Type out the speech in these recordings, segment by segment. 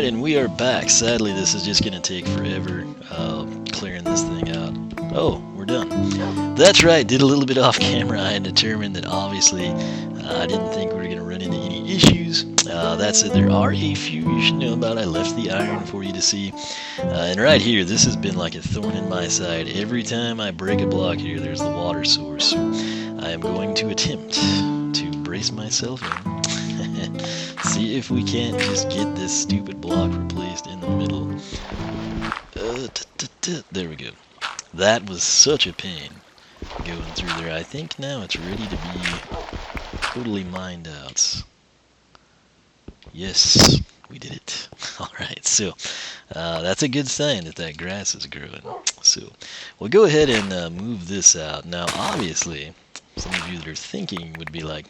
Alright, and we are back. Sadly, this is just going to take forever clearing this thing out. Oh, we're done. That's right, did a little bit off camera. I had determined that obviously I didn't think we were going to run into any issues. That said, there are a few you should know about. I left the iron for you to see. And right here, this has been like a thorn in my side. Every time I break a block here, there's the water source. So I am going to attempt to brace myself in. See if we can't just get this stupid block replaced in the middle. There we go. That was such a pain going through there. I think now it's ready to be totally mined out. Yes, we did it. Alright, so that's a good sign that that grass is growing. So we'll go ahead and move this out. Now, obviously, some of you that are thinking would be like,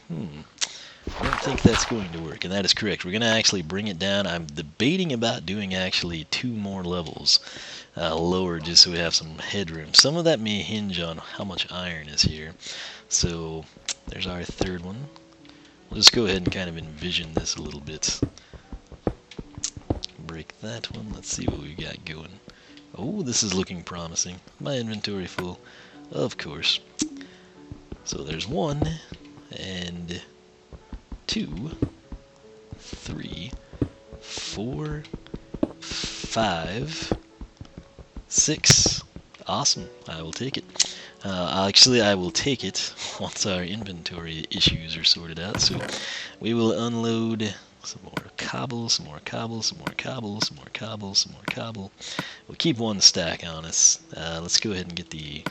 I don't think that's going to work, and that is correct. We're going to actually bring it down. I'm debating about doing actually 2 more levels lower just so we have some headroom. Some of that may hinge on how much iron is here. So there's our 3rd one. We'll just go ahead and kind of envision this a little bit. Break that one. Let's see what we got going. Oh, this is looking promising. My inventory full, of course. So there's 1 and 2, 3, 4, 5, 6. Awesome. I will take it. Actually, I will take it once our inventory issues are sorted out. So we will unload some more cobble, some more cobble, some more cobble, some more cobble, some more cobble. We'll keep 1 stack on us. Let's go ahead and get the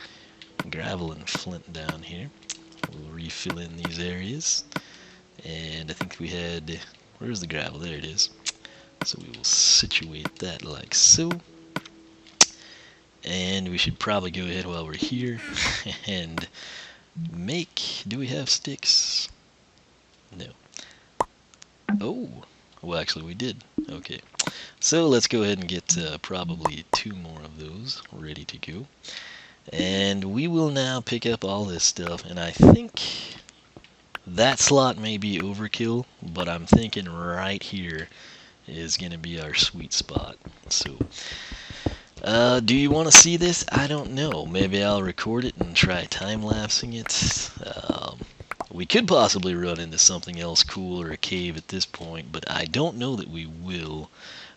gravel and flint down here. We'll refill in these areas. And I think we had, where's the gravel? There it is. So we will situate that like so. And we should probably go ahead while we're here and make, do we have sticks? No. Oh, well actually we did. Okay. So let's go ahead and get probably 2 more of those ready to go. And we will now pick up all this stuff, and I think that slot may be overkill, but I'm thinking right here is going to be our sweet spot. So, do you want to see this? I don't know. Maybe I'll record it and try time-lapsing it. We could possibly run into something else cool or a cave at this point, but I don't know that we will.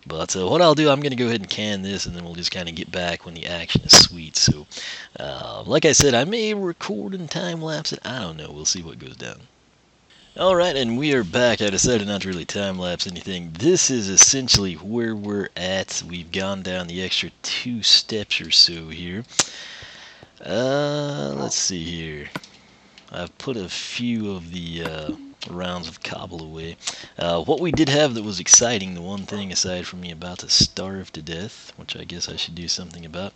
But what I'll do, I'm going to go ahead and can this, and then we'll just kind of get back when the action is sweet. So, like I said, I may record and time-lapse it. I don't know. We'll see what goes down. Alright, and we are back. I decided not to really time-lapse anything. This is essentially where we're at. We've gone down the extra 2 steps or so here. Let's see here. I've put a few of the rounds of cobble away. What we did have that was exciting, the one thing aside from me about to starve to death, which I guess I should do something about,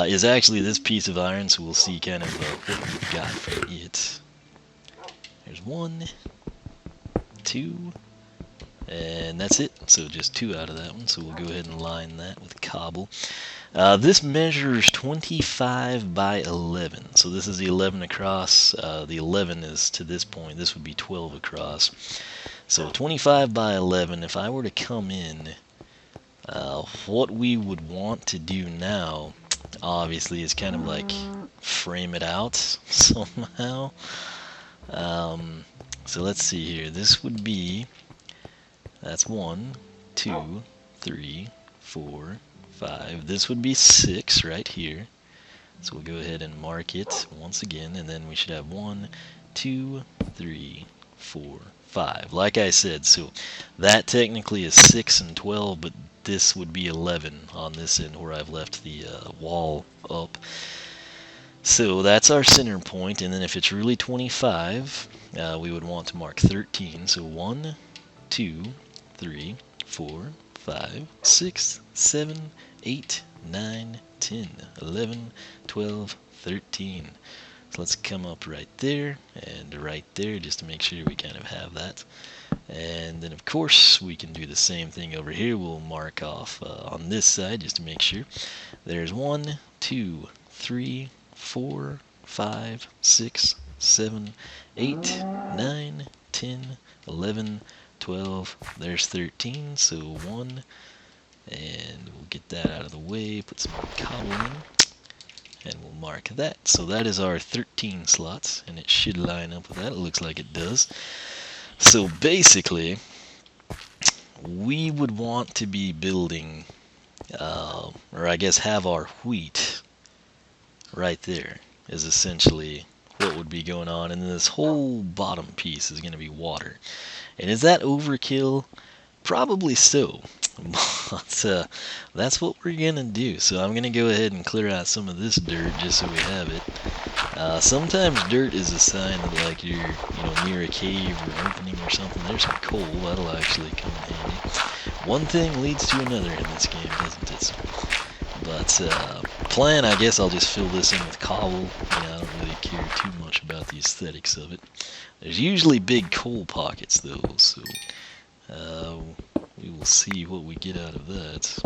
is actually this piece of iron, so we'll see kind of what we've got from it. There's 1, 2, and that's it. So just 2 out of that one. So we'll go ahead and line that with cobble. This measures 25 by 11. So this is the 11 across. The 11 is to this point. This would be 12 across. So 25 by 11. If I were to come in, what we would want to do now, obviously, is kind of like frame it out somehow. So let's see here. This would be, that's 1, 2, 3, 4, 5. This would be 6 right here. So we'll go ahead and mark it once again, and then we should have 1, 2, 3, 4, 5. Like I said, so that technically is 6 and 12, but this would be 11 on this end where I've left the wall up. So that's our center point, and then if it's really 25, we would want to mark 13. So 1, 2, 3, 4, 5, 6, 7, 8, 9, 10, 11, 12, 13. So let's come up right there and right there just to make sure we kind of have that. And then of course we can do the same thing over here. We'll mark off on this side just to make sure. There's 1, 2, 3, 4, 5, 6, 7, 8, 9, 10, 11, 12. There's 13, so 1. And we'll get that out of the way, put some cobble in, and we'll mark that. So that is our 13 slots, and it should line up with that. It looks like it does. So basically, we would want to be building, or I guess have our wheat right there is essentially what would be going on. And then this whole bottom piece is going to be water. And is that overkill? Probably so. But that's what we're going to do. So I'm going to go ahead and clear out some of this dirt just so we have it. Sometimes dirt is a sign that like you're near a cave or opening or something. There's some coal. That'll actually come in handy. One thing leads to another in this game, doesn't it? But plan, I guess I'll just fill this in with cobble. I don't really care too much about the aesthetics of it. There's usually big coal pockets though, so we will see what we get out of that.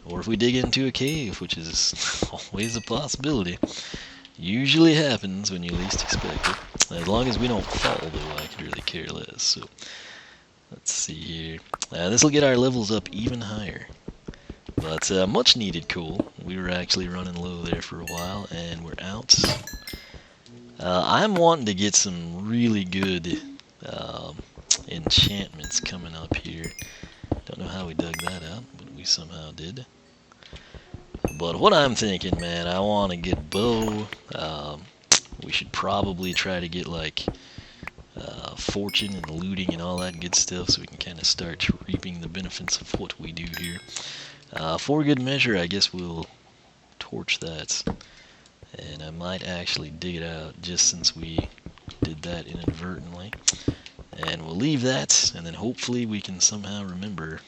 Or if we dig into a cave, which is always a possibility. Usually happens when you least expect it. As long as we don't fall, though, I could really care less. So let's see here. This will get our levels up even higher. But much needed coal. We were actually running low there for a while, and we're out. I'm wanting to get some really good enchantments coming up here. Don't know how we dug that out, but we somehow did. But what I'm thinking, man, I want to get bow. We should probably try to get like fortune and looting and all that good stuff, so we can kind of start reaping the benefits of what we do here. For good measure, I guess we'll torch that, and I might actually dig it out just since we did that inadvertently. And we'll leave that, and then hopefully we can somehow remember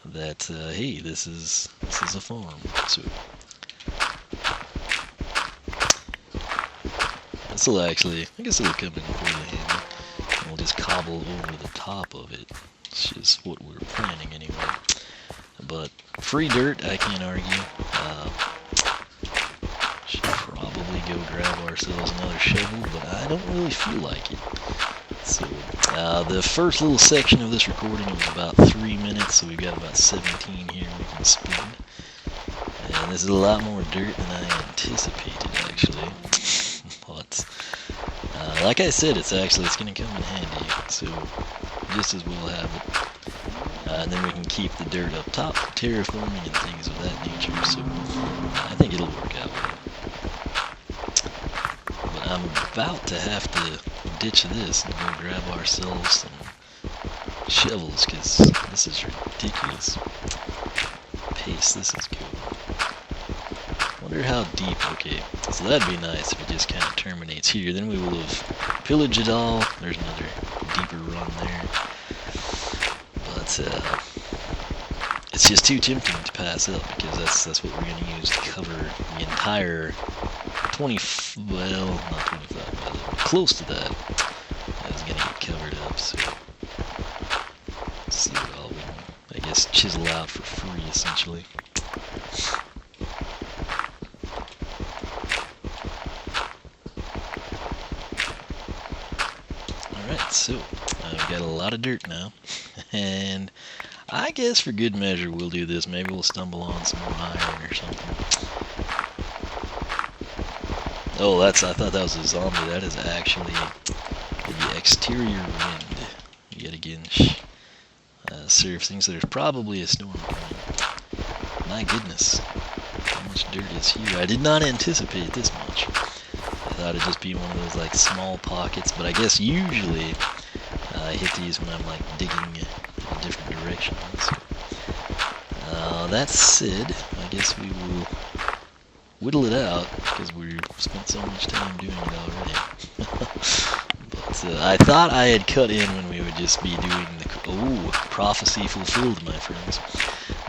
that hey, this is a farm. So this will actually, I guess it'll come in really handy. And we'll just cobble over the top of it. It's just what we're planning anyway. But free dirt, I can't argue. Should probably go grab ourselves another shovel, but I don't really feel like it. So the first little section of this recording was about 3 minutes, so we've got about 17 here we can spend. And this is a lot more dirt than I anticipated, actually. But like I said, it's going to come in handy, so just as well have it. And then we can keep the dirt up top for terraforming and things of that nature, so I think it'll work out well. But I'm about to have to ditch this and go grab ourselves some shovels, because this is ridiculous pace. This is good. Wonder how deep. Okay, so that'd be nice if it just kind of terminates here. Then we will have pillaged it all. There's another deeper run there. But it's just too tempting to pass up, because that's what we're going to use to cover the entire 20, well, not 25, but close to that. Is going to get covered up, so let's see what all we can, I guess, chisel out for free, essentially. Alright, so we've got a lot of dirt now, and I guess for good measure we'll do this. Maybe we'll stumble on some more iron or something. Oh, I thought that was a zombie. That is actually the exterior wind. Yet again, surfacing, so there's probably a storm coming. My goodness, how much dirt is here. I did not anticipate this much. I thought it'd just be one of those like small pockets, but I guess usually I hit these when I'm like digging in a different direction. So, that said, I guess we will whittle it out, because we've spent so much time doing it already. But I thought I had cut in when we would just be doing the... Oh, prophecy fulfilled, my friends.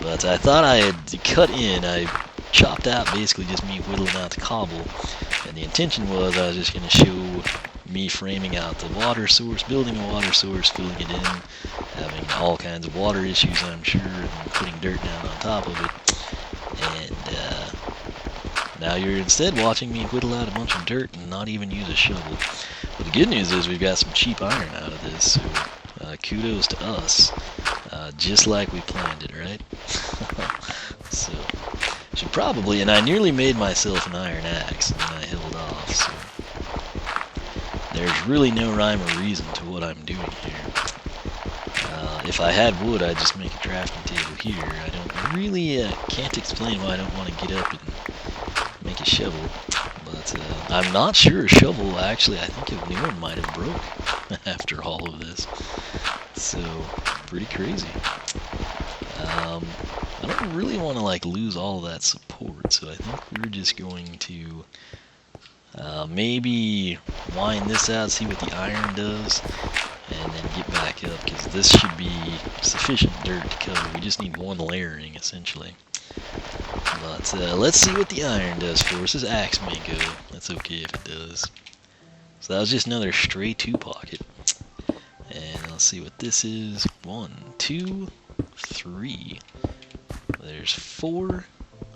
But I thought I had cut in. I chopped out basically just me whittling out the cobble. And the intention was I was just going to show me framing out the water source, building a water source, filling it in, having all kinds of water issues, I'm sure, and putting dirt down on top of it. And now you're instead watching me whittle out a bunch of dirt and not even use a shovel. But the good news is we've got some cheap iron out of this, so kudos to us. Just like we planned it, right? So, should probably, and I nearly made myself an iron axe, and then I held off, so there's really no rhyme or reason to what I'm doing here. If I had wood, I'd just make a crafting table here. I don't really, can't explain why I don't want to get up and make a shovel, but I'm not sure a shovel, actually, I think a new one might have broke after all of this, so pretty crazy. I don't really want to like lose all that support, so I think we're just going to maybe wind this out, see what the iron does, and then get back up, because this should be sufficient dirt to cover. We just need one layering, essentially. But let's see what the iron does for us. This axe may go. That's okay if it does. So that was just another stray 2-pocket. And let's see what this is. 1, 2, 3. There's 4,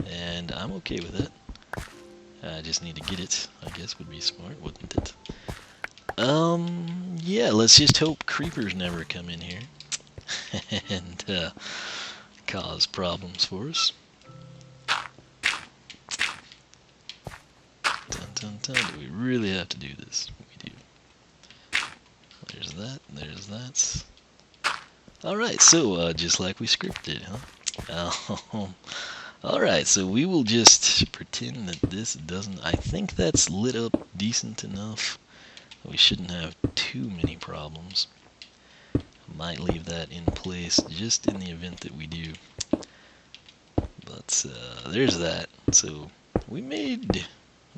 and I'm okay with it. I just need to get it, I guess would be smart, wouldn't it? Yeah, let's just hope creepers never come in here and cause problems for us. Dun, dun, dun. Do we really have to do this? We do. There's that, there's that. Alright, so just like we scripted, huh? Alright, so we will just pretend that this doesn't... I think that's lit up decent enough. We shouldn't have too many problems. Might leave that in place just in the event that we do. But there's that. So we made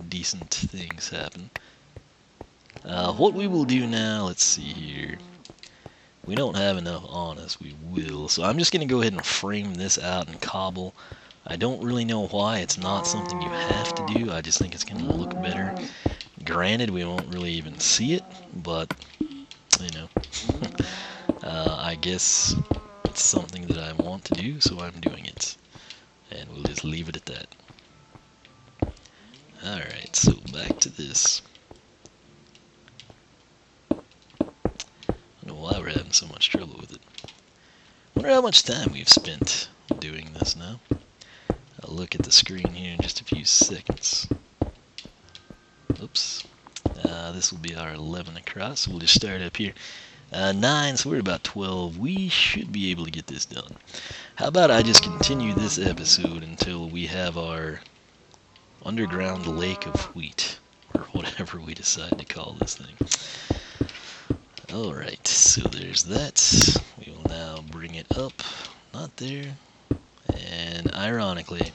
decent things happen. What we will do now, let's see here. We don't have enough on us, we will. So I'm just going to go ahead and frame this out and cobble. I don't really know why. It's not something you have to do. I just think it's going to look better. Granted, we won't really even see it, but, you know, I guess it's something that I want to do, so I'm doing it. And we'll just leave it at that. Alright, so back to this. I don't know why we're having so much trouble with it. Wonder how much time we've spent doing this now. I'll look at the screen here in just a few seconds. Oops. This will be our 11 across, so we'll just start up here. 9, so we're about 12. We should be able to get this done. How about I just continue this episode until we have our underground lake of wheat, or whatever we decide to call this thing. Alright, so there's that. We will now bring it up. Not there. And ironically,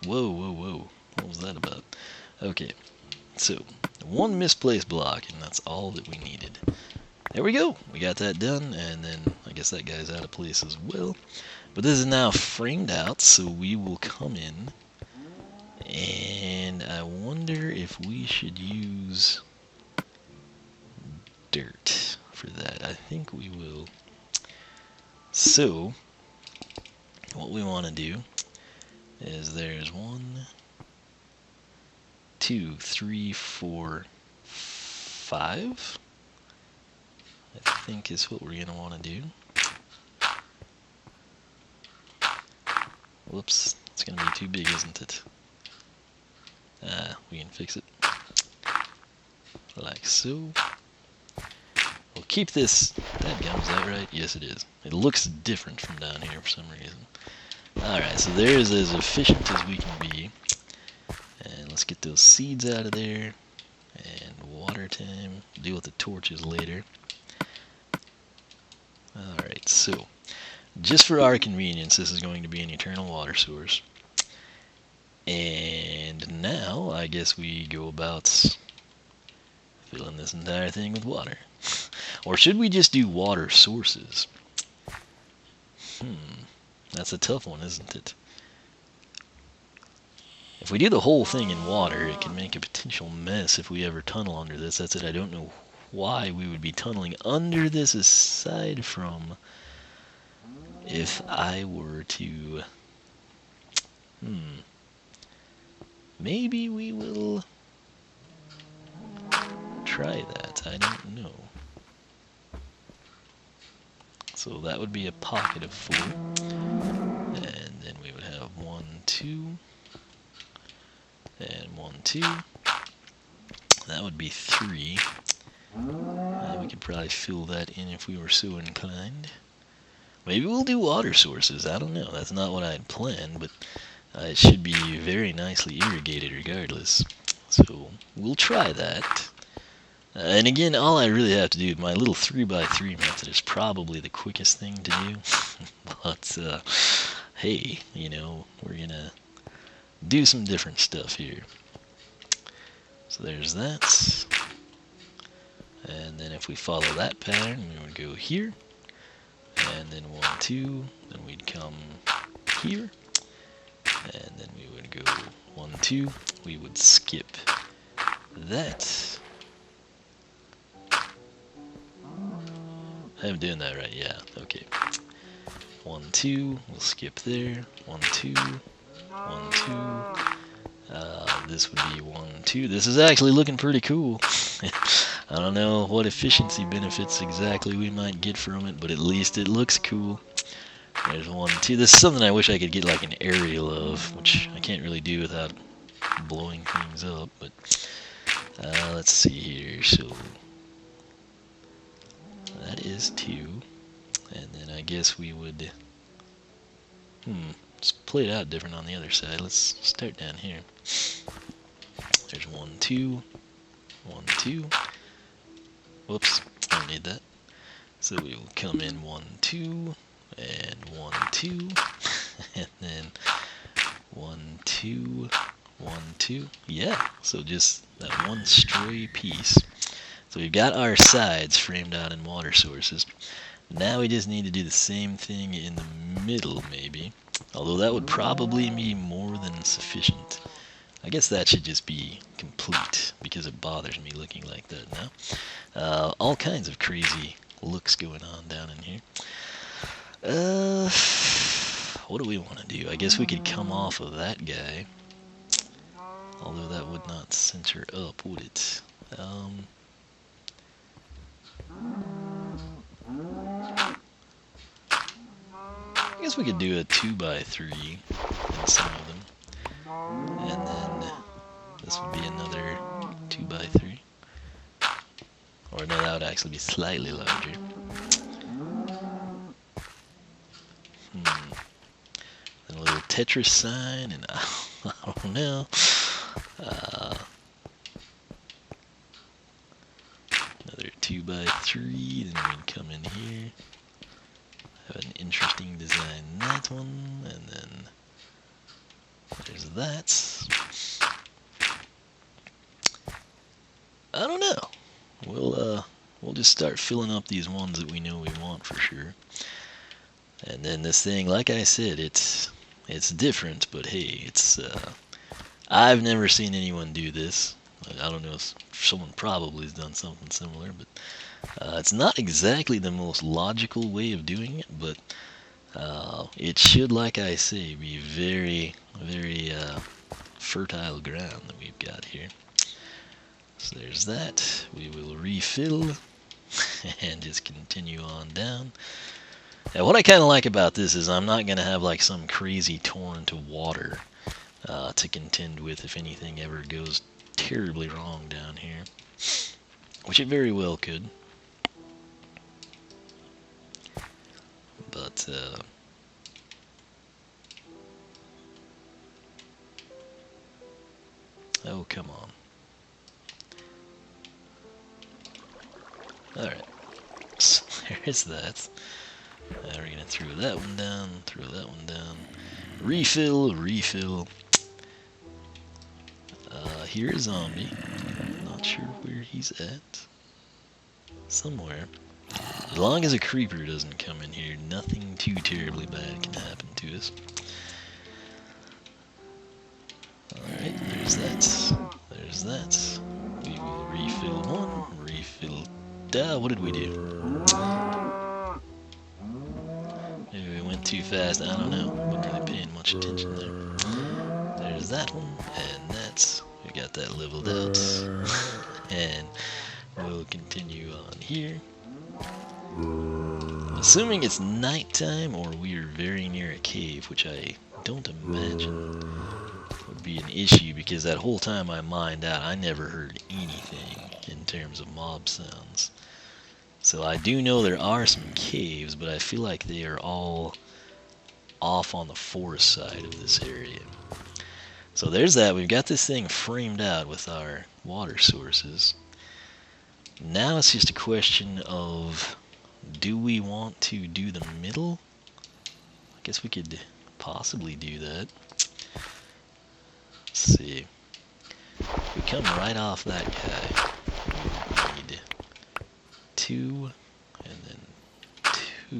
whoa, what was that about? Okay, so one misplaced block, and that's all that we needed. There we go, we got that done, and then I guess that guy's out of place as well. But this is now framed out, so we will come in, and I wonder if we should use dirt for that. I think we will. So what we want to do is there's 1, 2, 3, 4, 5. I think is what we're gonna want to do. Whoops, it's gonna be too big, isn't it? We can fix it like so. We'll keep this. Dadgum, is that right? Yes, it is. It looks different from down here for some reason. Alright, so there's as efficient as we can be. And let's get those seeds out of there. And water time. Deal with the torches later. Alright, so just for our convenience, this is going to be an eternal water source. And now, I guess we go about filling this entire thing with water. Or should we just do water sources? That's a tough one, isn't it? If we do the whole thing in water, it can make a potential mess if we ever tunnel under this. That's it. I don't know why we would be tunneling under this, aside from if I were to... Maybe we will try that. I don't know. So that would be a pocket of 4. And then we would have 1, 2, and 1, 2. That would be 3. We could probably fill that in if we were so inclined. Maybe we'll do water sources. I don't know. That's not what I had planned, but it should be very nicely irrigated regardless. So we'll try that. And again, all I really have to do, my little 3x3 method is probably the quickest thing to do. But, hey, you know, we're going to do some different stuff here. So there's that. And then if we follow that pattern, we would go here. And then 1, 2. Then we'd come here. And then we would go 1, 2. We would skip that. I'm doing that right, yeah, okay. 1, 2, we'll skip there. 1, 2, 1, 2. This would be 1, 2. This is actually looking pretty cool. I don't know what efficiency benefits exactly we might get from it, but at least it looks cool. There's 1, 2. This is something I wish I could get like an aerial of, which I can't really do without blowing things up, but let's see here. So that is 2, and then I guess we would let's play it out different on the other side. Let's start down here. There's 1, 2, 1, 2. Whoops, I don't need that. So we will come in 1, 2, and 1, 2, and then 1, 2, 1, 2. Yeah, so just that one stray piece. So we've got our sides framed out in water sources. Now we just need to do the same thing in the middle, maybe. Although that would probably be more than sufficient. I guess that should just be complete, because it bothers me looking like that now. All kinds of crazy looks going on down in here. What do we want to do? I guess we could come off of that guy. Although that would not center up, would it? I guess we could do a 2x3 in some of them. And then this would be another 2x3. Or no, that would actually be slightly larger. Then a little Tetris sign, and I don't know. Another 2x3, then we'd come in here. Have an interesting design in that one, and then there's that. I don't know. We'll just start filling up these ones that we know we want for sure. And then this thing, like I said, it's different, but hey, it's I've never seen anyone do this. I don't know, someone probably has done something similar, but it's not exactly the most logical way of doing it, but it should, like I say, be very, very fertile ground that we've got here. So there's that. We will refill and just continue on down. Now, what I kind of like about this is I'm not going to have like some crazy torrent of water to contend with if anything ever goes terribly wrong down here, which it very well could. But oh, come on. Alright, so there is that. Now we're going to throw that one down, throw that one down. Refill, refill. Here's a zombie. Not sure where he's at. Somewhere. As long as a creeper doesn't come in here, nothing too terribly bad can happen to us. Alright, there's that. There's that. We will refill one, refill... what did we do? Maybe we went too fast, I don't know. Wasn't really paying much attention there. There's that one, and that's... We got that leveled out. And we'll continue on here. Assuming it's nighttime or we're very near a cave, which I don't imagine would be an issue because that whole time I mined out, I never heard anything in terms of mob sounds. So I do know there are some caves, but I feel like they are all off on the forest side of this area. So there's that. We've got this thing framed out with our water sources. Now it's just a question of, do we want to do the middle? I guess we could possibly do that. Let's see. If we come right off that guy, we need 2, and then 2,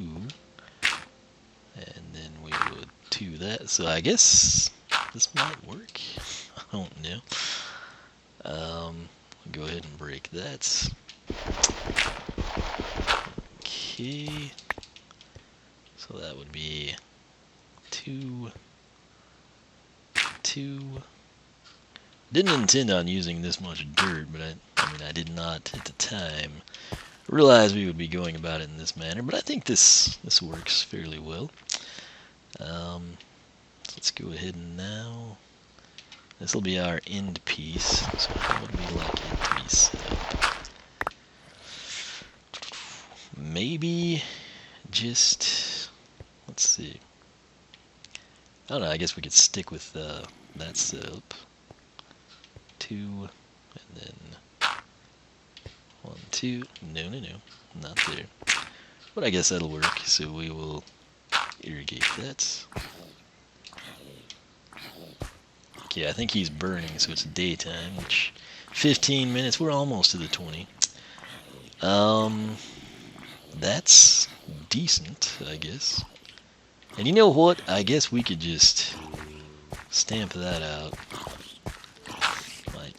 and then we would 2 that. So I guess this might work. I don't know. Go ahead and break that. Okay. So that would be 2, 2. Didn't intend on using this much dirt, but I mean I did not at the time realize we would be going about it in this manner. But I think this works fairly well. Let's go ahead and now. This will be our end piece. So how would we like end piece set up? Maybe just, let's see. I don't know, I guess we could stick with that setup. 2, and then 1, 2. No, not there. But I guess that'll work. So we will irrigate that. Okay, I think he's burning, so it's daytime, which 15 minutes. We're almost to the 20. That's decent, I guess. And you know what? I guess we could just stamp that out. Might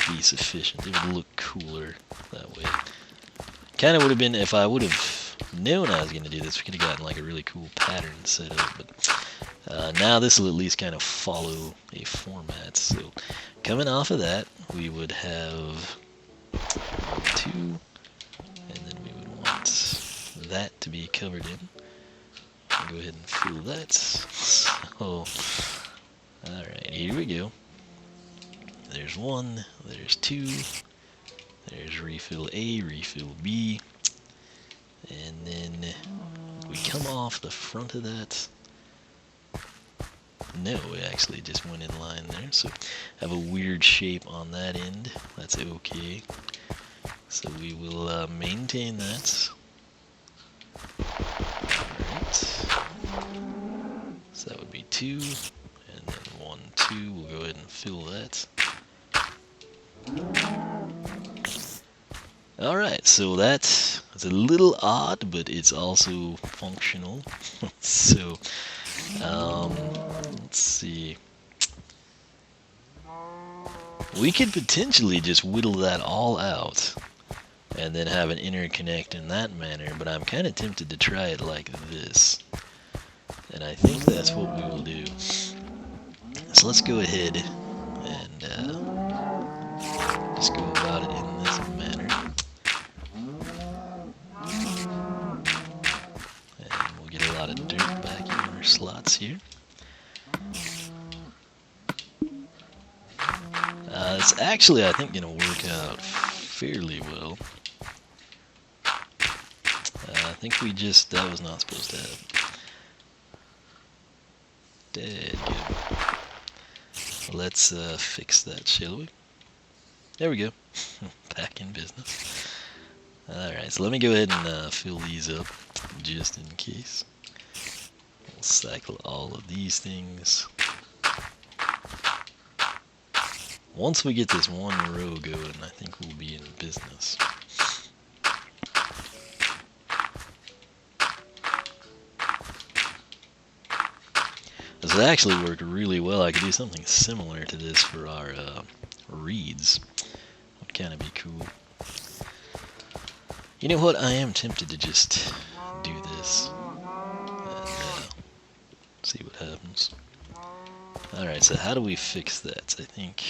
be sufficient. It would look cooler that way. Kind of would have been, if I would have known I was going to do this, we could have gotten like a really cool pattern set up. But now this will at least kind of follow a format. So coming off of that, we would have 2, and then we would want that to be covered in. I'll go ahead and fill that. So, alright, here we go. There's 1, there's 2, there's refill A, refill B, and then we come off the front of that. No, it actually just went in line there, so have a weird shape on that end. That's okay. So we will maintain that. Alright. So that would be 2, and then 1, 2. We'll go ahead and fill that. Alright, so that's a little odd, but it's also functional. So, let's see. We could potentially just whittle that all out and then have an interconnect in that manner, but I'm kind of tempted to try it like this. And I think that's what we will do. So let's go ahead and just go about it in this manner. And we'll get a lot of dirt back in our slots here. It's actually, I think, going to work out fairly well. I think we just, that was not supposed to happen. Dead good. Let's fix that, shall we? There we go. Back in business. Alright, so let me go ahead and fill these up just in case. We'll cycle all of these things. Once we get this one row going, I think we'll be in business. This actually worked really well. I could do something similar to this for our reeds. Would kind of be cool. You know what? I am tempted to just do this and see what happens. Alright, so how do we fix that? I think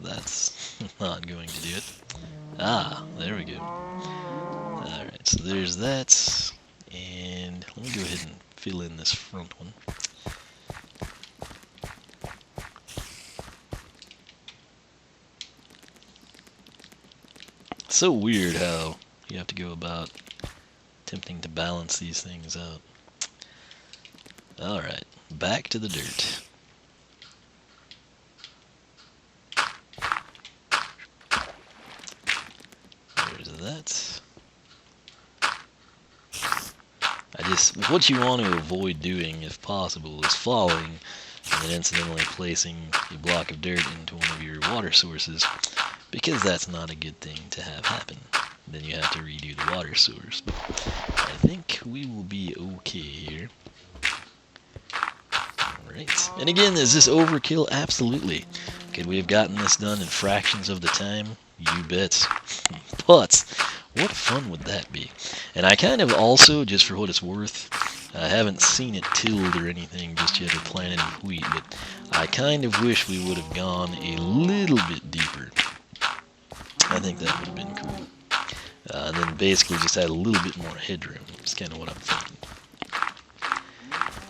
that's not going to do it. Ah, there we go. Alright. so there's that. And let me go ahead and fill in this front one. So weird how you have to go about attempting to balance these things out. Alright, back to the dirt. There's that. What you want to avoid doing, if possible, is falling and then incidentally placing a block of dirt into one of your water sources, because that's not a good thing to have happen. Then you have to redo the water source. But I think we will be okay here. Alright, and again, is this overkill? Absolutely. Could we have gotten this done in fractions of the time? You bet. But what fun would that be? And I kind of also, just for what it's worth, I haven't seen it tilled or anything just yet or planted in wheat, but I kind of wish we would have gone a little bit deeper. I think that would have been cool. And then basically just add a little bit more headroom. That's kind of what I'm thinking.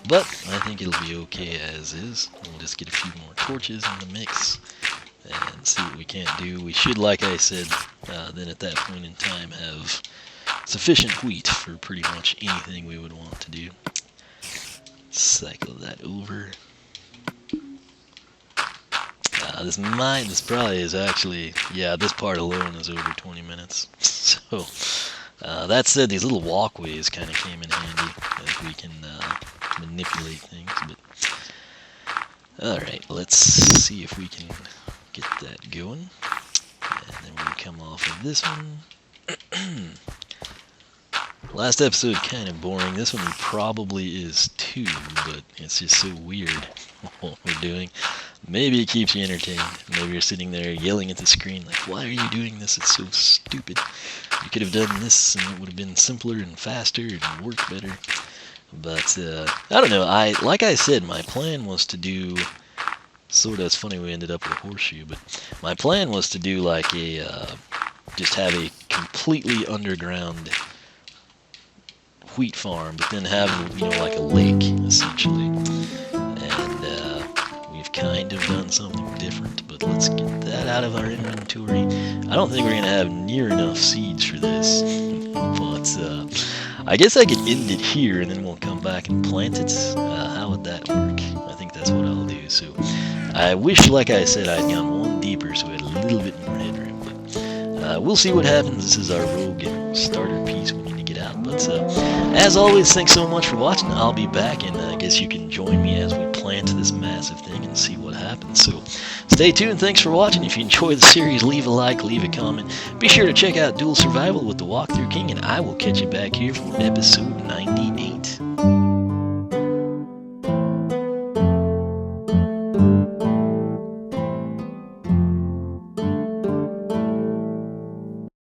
But I think it'll be okay as is. We'll just get a few more torches in the mix and see what we can't do. We should, like I said, then at that point in time have sufficient wheat for pretty much anything we would want to do. Cycle that over. This probably is actually, yeah, this part alone is over 20 minutes. So, that said, these little walkways kind of came in handy as we can manipulate things. But alright, let's see if we can get that going. And then we'll come off of this one. Last episode kind of boring. This one probably is too, but it's just so weird what we're doing. Maybe it keeps you entertained. Maybe you're sitting there yelling at the screen like, why are you doing this? It's so stupid. You could have done this and it would have been simpler and faster and worked better. But I don't know. Like I said, my plan was to do sort of, it's funny we ended up with a horseshoe, but my plan was to do like just have a completely underground wheat farm, but then have, like a lake, essentially. And we've kind of done something different, but let's get that out of our inventory. I don't think we're going to have near enough seeds for this, but I guess I could end it here, and then we'll come back and plant it. How would that work? I think that's what I'll do. So I wish, like I said, I'd gone one deeper so we had a little bit more headroom, but we'll see what happens. This is our rogue starter piece we need to get out. But as always, thanks so much for watching. I'll be back, and I guess you can join me as we plant this massive thing and see what happens. So stay tuned. Thanks for watching. If you enjoy the series, leave a like, leave a comment. Be sure to check out Dual Survival with the Walkthrough King, and I will catch you back here for episode 98.